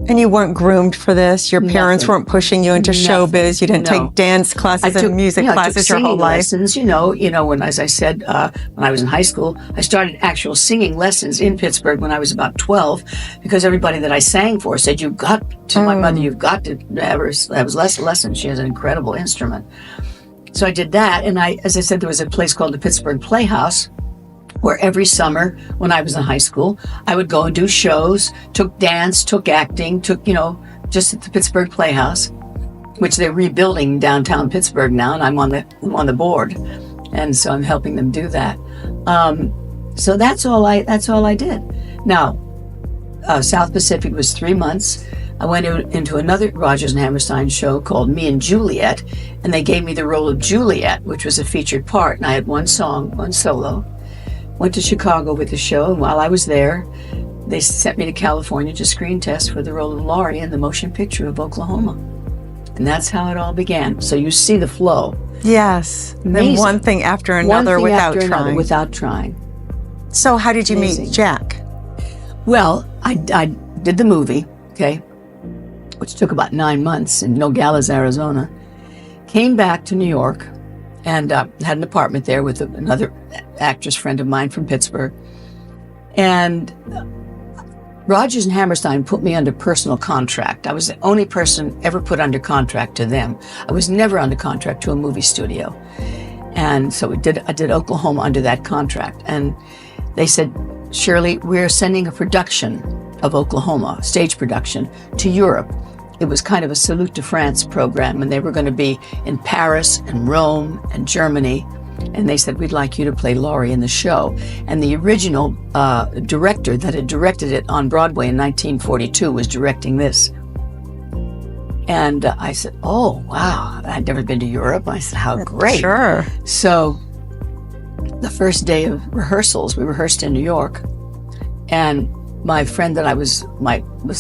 And you weren't groomed for this? Your parents Nothing. weren't pushing you into showbiz? You didn't take dance classes and music classes your whole life? Lessons, when, as I said, when I was in high school, I started actual singing lessons in Pittsburgh when I was about 12, because everybody that I sang for said, my mother, you've got to have lessons. She has an incredible instrument. So I did that. And as I said, there was a place called the Pittsburgh Playhouse, where every summer when I was in high school, I would go and do shows, took dance, took acting, just at the Pittsburgh Playhouse, which they're rebuilding downtown Pittsburgh now, and I'm on the board, and so I'm helping them do that. So that's all I did. Now, South Pacific was 3 months. I went into another Rodgers and Hammerstein show called Me and Juliet, and they gave me the role of Juliet, which was a featured part, and I had one solo. Went to Chicago with the show, and while I was there, they sent me to California to screen test for the role of Laurie in the motion picture of Oklahoma. And that's how it all began. So you see the flow. Yes. Amazing. Then one thing after another without trying. So how did you meet Jack? Well, I did the movie, okay, which took about 9 months in Nogales, Arizona. Came back to New York and had an apartment there with another actress friend of mine from Pittsburgh. And Rodgers and Hammerstein put me under personal contract. I was the only person ever put under contract to them. I was never under contract to a movie studio. And so I did Oklahoma under that contract. And they said, Shirley, we're sending a production of Oklahoma, stage production, to Europe. It was kind of a Salute to France program, and they were going to be in Paris and Rome and Germany. And they said, we'd like you to play Laurie in the show. And the original director that had directed it on Broadway in 1942 was directing this. And I said, oh, wow, I'd never been to Europe. I said, how great. Sure. So the first day of rehearsals, we rehearsed in New York. And my friend that I was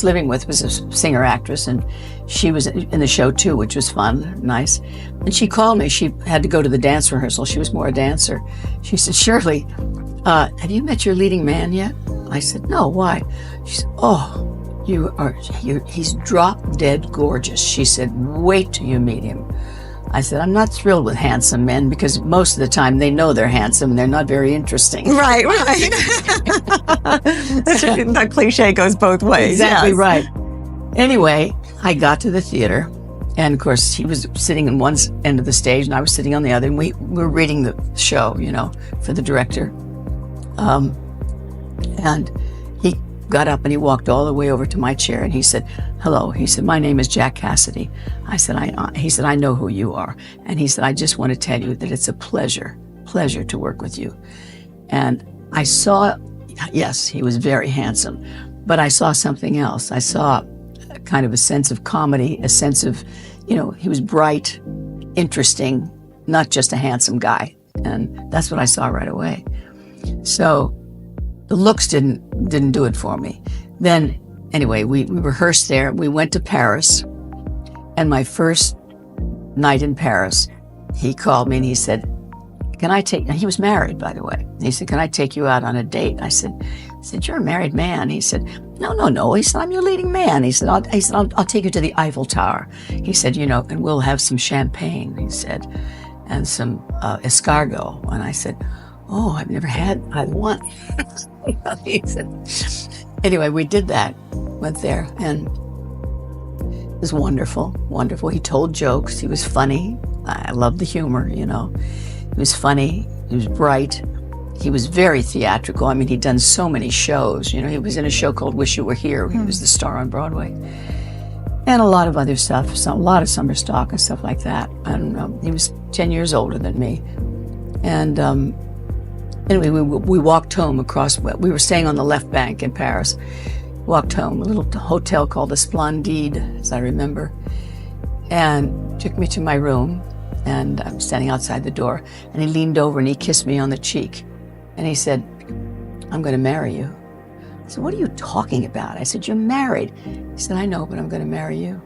living with was a singer-actress, and she was in the show too, which was fun, nice. And she called me. She had to go to the dance rehearsal. She was more a dancer. She said, Shirley, have you met your leading man yet? I said, no, why? She said, oh, he's drop-dead gorgeous. She said, wait till you meet him. I said, I'm not thrilled with handsome men, because most of the time they know they're handsome and they're not very interesting. Right. That cliche goes both ways. Exactly, yes. Right. Anyway, I got to the theater, and of course he was sitting in one end of the stage and I was sitting on the other, and we were reading the show, for the director. And he got up and he walked all the way over to my chair and he said, hello. He said, my name is Jack Cassidy. I said, he said, I know who you are. And he said, I just want to tell you that it's a pleasure to work with you. And I saw, yes, he was very handsome, but I saw something else. I saw kind of a sense of comedy, a sense of, he was bright, interesting, not just a handsome guy. And that's what I saw right away. So the looks didn't do it for me. Then, anyway, we rehearsed there. We went to Paris, and my first night in Paris, he called me and he said, he was married, by the way. He said, can I take you out on a date? I said, you're a married man. He said, no. He said, I'm your leading man. He said, I'll take you to the Eiffel Tower. He said, and we'll have some champagne, he said, and some escargot. And I said, oh, I've never had one. He said, anyway, we did that, went there, and it was wonderful. He told jokes. He was funny. I loved the humor, He was funny. He was bright. He was very theatrical. I mean, he'd done so many shows. He was in a show called Wish You Were Here. He was the star on Broadway. And a lot of other stuff, a lot of summer stock and stuff like that. I don't know. He was 10 years older than me. And anyway, we walked home we were staying on the left bank in Paris. Walked home, a little hotel called the Splendide, as I remember, and took me to my room. And I'm standing outside the door, and he leaned over and he kissed me on the cheek. And he said, I'm going to marry you. I said, what are you talking about? I said, you're married. He said, I know, but I'm going to marry you.